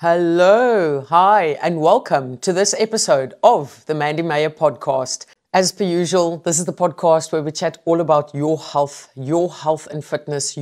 Hello, hi, and welcome to this episode of the Mandy Mayer podcast. As per usual, this is the podcast where we chat all about your health and fitness,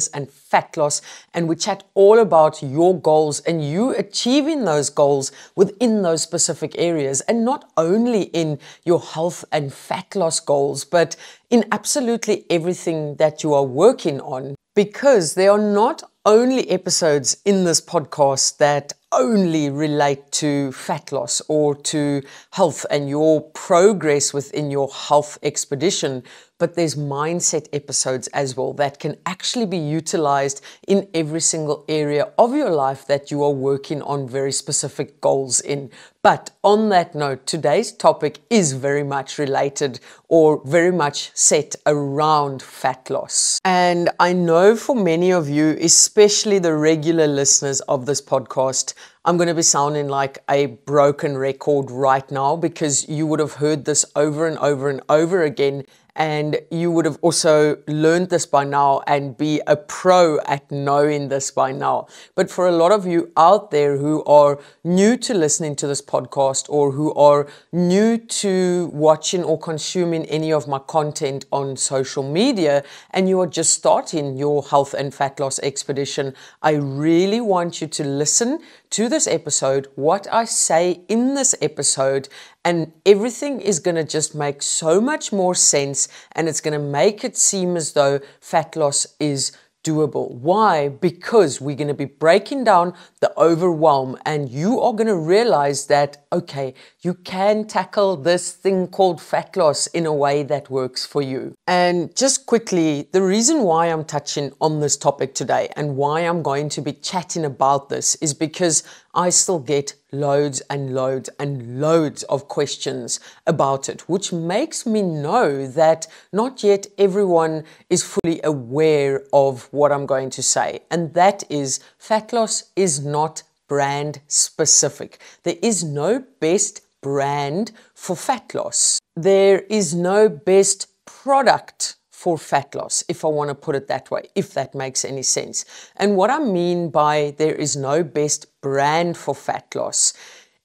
and fat loss, and we chat all about your goals and you achieving those goals within those specific areas, and not only in your health and fat loss goals, but in absolutely everything that you are working on, because there are not only episodes in this podcast that only relate to fat loss or to health and your progress within your health expedition, but there's mindset episodes as well that can actually be utilized in every single area of your life that you are working on very specific goals in. But on that note, today's topic is very much related or very much set around fat loss. And I know for many of you, especially the regular listeners of this podcast, I'm going to be sounding like a broken record right now, because you would have heard this over and over and over again. And you would have also learned this by now and be a pro at knowing this by now. But for a lot of you out there who are new to listening to this podcast, or who are new to watching or consuming any of my content on social media, and you are just starting your health and fat loss expedition, I really want you to listen to this episode, what I say in this episode, and everything is going to just make so much more sense, and it's going to make it seem as though fat loss is doable. Why? Because we're going to be breaking down the overwhelm, and you are going to realize that, okay, you can tackle this thing called fat loss in a way that works for you. And just quickly, the reason why I'm touching on this topic today and why I'm going to be chatting about this is because I still get loads and loads and loads of questions about it, which makes me know that not yet everyone is fully aware of what I'm going to say. And that is, fat loss is not brand specific. There is no best brand for fat loss. There is no best product for fat loss, if I want to put it that way, if that makes any sense. And what I mean by there is no best brand for fat loss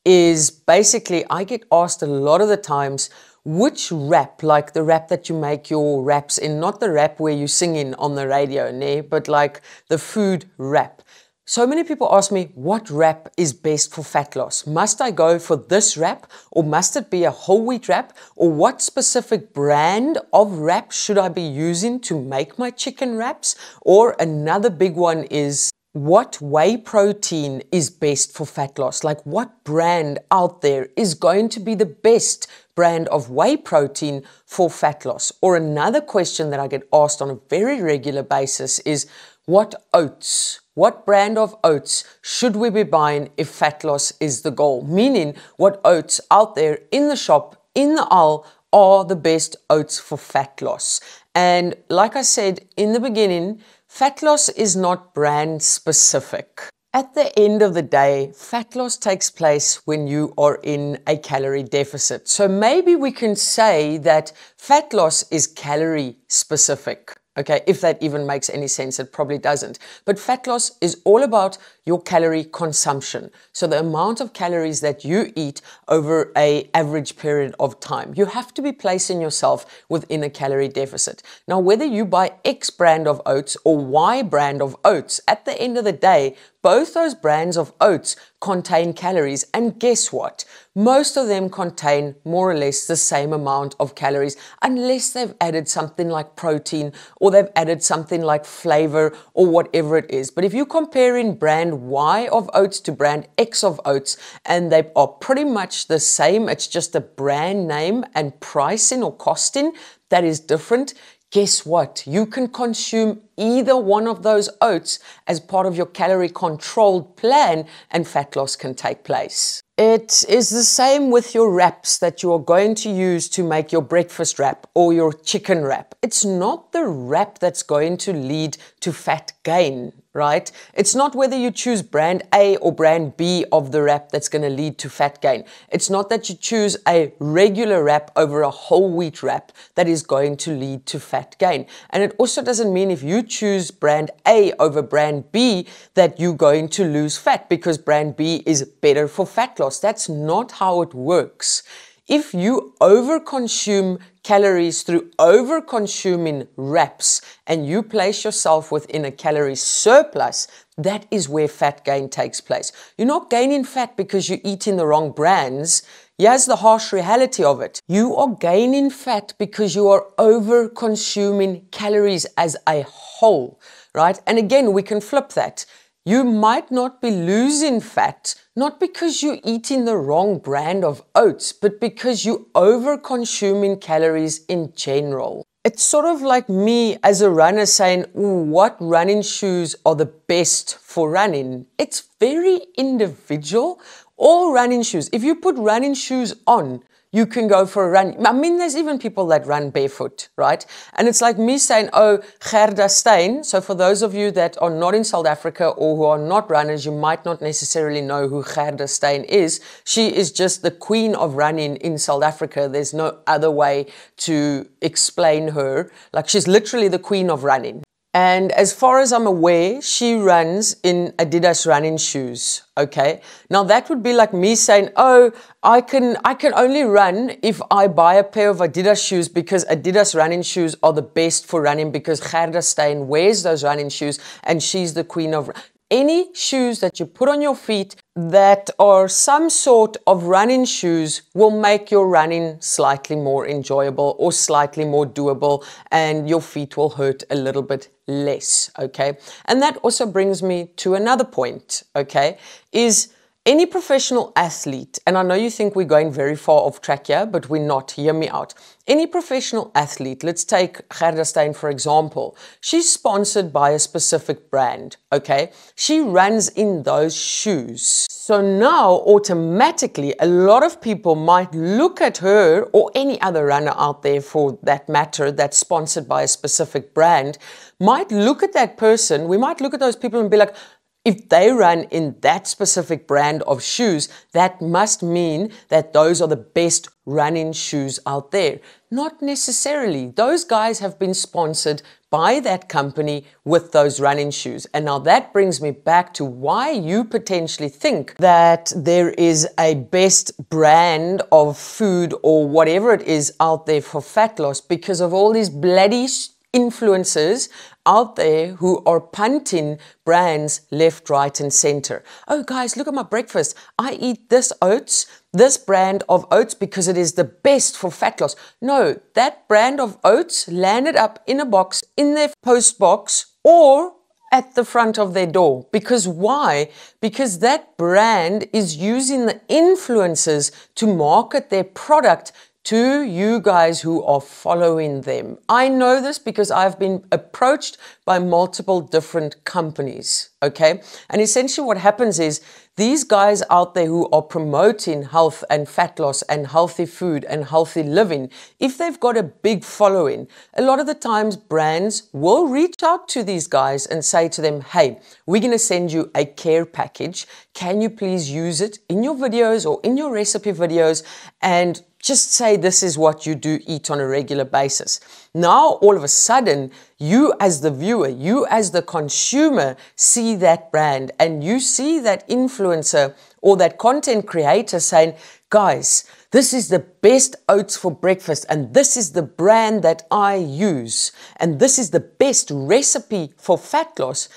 is basically, I get asked a lot of the times, which rap, like the rap that you make your raps in, not the rap where you sing in on the radio, but like the food rap. So many people ask me, what wrap is best for fat loss? Must I go for this wrap, or must it be a whole wheat wrap? Or what specific brand of wrap should I be using to make my chicken wraps? Or another big one is, what whey protein is best for fat loss? Like, what brand out there is going to be the best brand of whey protein for fat loss? Or another question that I get asked on a very regular basis is, what oats? What brand of oats should we be buying if fat loss is the goal? Meaning, what oats out there in the shop, in the aisle, are the best oats for fat loss? And like I said in the beginning, fat loss is not brand specific. At the end of the day, fat loss takes place when you are in a calorie deficit. So maybe we can say that fat loss is calorie specific. Okay, if that even makes any sense, it probably doesn't. But fat loss is all about your calorie consumption. So the amount of calories that you eat over an average period of time. You have to be placing yourself within a calorie deficit. Now, whether you buy X brand of oats or Y brand of oats, at the end of the day, both those brands of oats contain calories, and guess what? Most of them contain more or less the same amount of calories, unless they've added something like protein, or they've added something like flavor, or whatever it is. But if you're comparing brand Y of oats to brand X of oats, and they are pretty much the same, it's just a brand name and pricing or costing that is different, guess what? You can consume either one of those oats as part of your calorie controlled plan, and fat loss can take place. It is the same with your wraps that you are going to use to make your breakfast wrap or your chicken wrap. It's not the wrap that's going to lead to fat gain, right? It's not whether you choose brand A or brand B of the wrap that's going to lead to fat gain. It's not that you choose a regular wrap over a whole wheat wrap that is going to lead to fat gain. And it also doesn't mean if you choose brand A over brand B that you're going to lose fat because brand B is better for fat loss. That's not how it works. If you overconsume calories through over-consuming wraps and you place yourself within a calorie surplus, that is where fat gain takes place. You're not gaining fat because you're eating the wrong brands. Here's the harsh reality of it. You are gaining fat because you are over-consuming calories as a whole, right? And again, we can flip that. You might not be losing fat, not because you're eating the wrong brand of oats, but because you're over-consuming calories in general. It's sort of like me as a runner saying, what running shoes are the best for running? It's very individual. All running shoes, if you put running shoes on, you can go for a run. I mean, there's even people that run barefoot, right? And it's like me saying, oh, Gerda Steyn. So for those of you that are not in South Africa or who are not runners, you might not necessarily know who Gerda Steyn is. She is just the queen of running in South Africa. There's no other way to explain her. Like, she's literally the queen of running. And as far as I'm aware, she runs in Adidas running shoes, okay? Now that would be like me saying, oh, I can only run if I buy a pair of Adidas shoes because Adidas running shoes are the best for running because Gerda Steyn wears those running shoes and she's the queen of... Any shoes that you put on your feet that are some sort of running shoes will make your running slightly more enjoyable or slightly more doable, and your feet will hurt a little bit less, okay? And that also brings me to another point, okay, is any professional athlete, and I know you think we're going very far off track here, but we're not, hear me out. Any professional athlete, let's take Gerda Steyn for example, she's sponsored by a specific brand, okay? She runs in those shoes. So now automatically a lot of people might look at her or any other runner out there for that matter that's sponsored by a specific brand, might look at that person, we might look at those people and be like, if they run in that specific brand of shoes, that must mean that those are the best running shoes out there. Not necessarily. Those guys have been sponsored by that company with those running shoes. And now that brings me back to why you potentially think that there is a best brand of food or whatever it is out there for fat loss because of all these bloody influencers out there who are punting brands left, right, and center. Oh, guys, look at my breakfast. I eat this oats, this brand of oats because it is the best for fat loss. No, that brand of oats landed up in a box, in their post box, or at the front of their door. Because why? Because that brand is using the influencers to market their product to you guys who are following them. I know this because I've been approached by multiple different companies, okay? And essentially what happens is these guys out there who are promoting health and fat loss and healthy food and healthy living, if they've got a big following, a lot of the times brands will reach out to these guys and say to them, hey, we're going to send you a care package. Can you please use it in your videos or in your recipe videos and just say this is what you do eat on a regular basis. Now, all of a sudden, you as the viewer, you as the consumer see that brand and you see that influencer or that content creator saying, guys, this is the best oats for breakfast and this is the brand that I use and this is the best recipe for fat loss.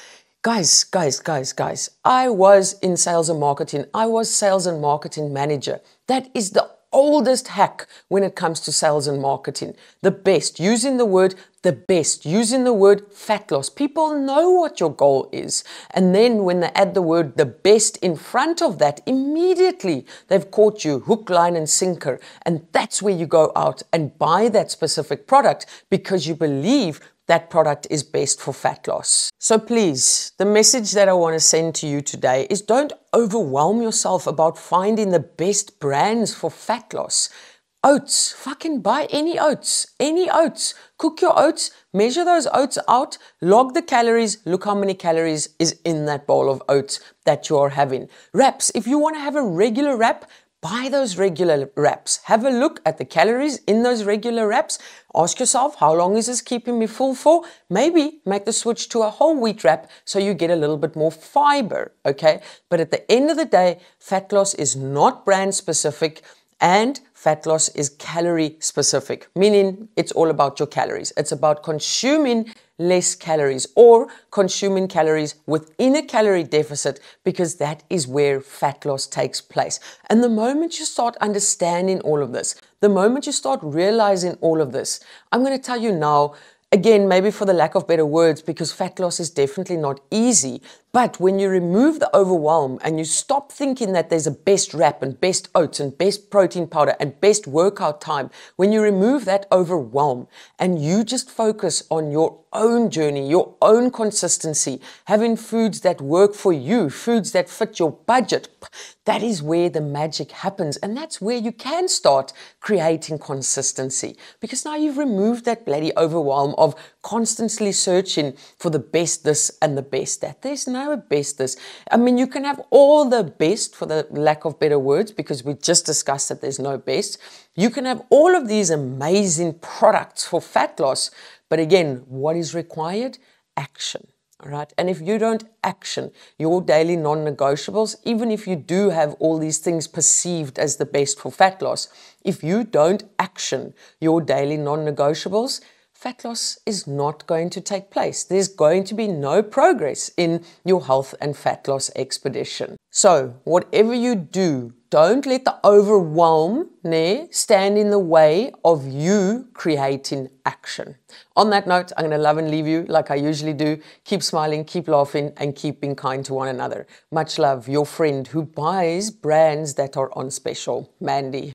Guys, I was in sales and marketing. I was sales and marketing manager. That is the oldest hack when it comes to sales and marketing. The best, using the word the best, using the word fat loss. People know what your goal is. And then when they add the word the best in front of that, immediately they've caught you hook, line, and sinker. And that's where you go out and buy that specific product because you believe that product is best for fat loss. So please, the message that I want to send to you today is don't overwhelm yourself about finding the best brands for fat loss. Oats, fucking buy any oats, cook your oats, measure those oats out, log the calories, look how many calories is in that bowl of oats that you are having. Wraps, if you want to have a regular wrap, buy those regular wraps. Have a look at the calories in those regular wraps. Ask yourself, how long is this keeping me full for? Maybe make the switch to a whole wheat wrap so you get a little bit more fiber, okay? But at the end of the day, fat loss is not brand specific, and fat loss is calorie specific, meaning it's all about your calories. It's about consuming less calories or consuming calories within a calorie deficit, because that is where fat loss takes place. And the moment you start understanding all of this, the moment you start realizing all of this, I'm going to tell you now, again, maybe for the lack of better words, because fat loss is definitely not easy. But when you remove the overwhelm and you stop thinking that there's a best wrap and best oats and best protein powder and best workout time, when you remove that overwhelm and you just focus on your own journey, your own consistency, having foods that work for you, foods that fit your budget, that is where the magic happens. And that's where you can start creating consistency, because now you've removed that bloody overwhelm of constantly searching for the best this and the best that. There's no best this. I mean, you can have all the best, for the lack of better words, because we just discussed that there's no best. You can have all of these amazing products for fat loss, but again, what is required? Action. All right. And if you don't action your daily non-negotiables, even if you do have all these things perceived as the best for fat loss, if you don't action your daily non-negotiables, fat loss is not going to take place. There's going to be no progress in your health and fat loss expedition. So whatever you do, don't let the overwhelm stand in the way of you creating action. On that note, I'm going to love and leave you like I usually do. Keep smiling, keep laughing, and keep being kind to one another. Much love, your friend who buys brands that are on special, Mandy.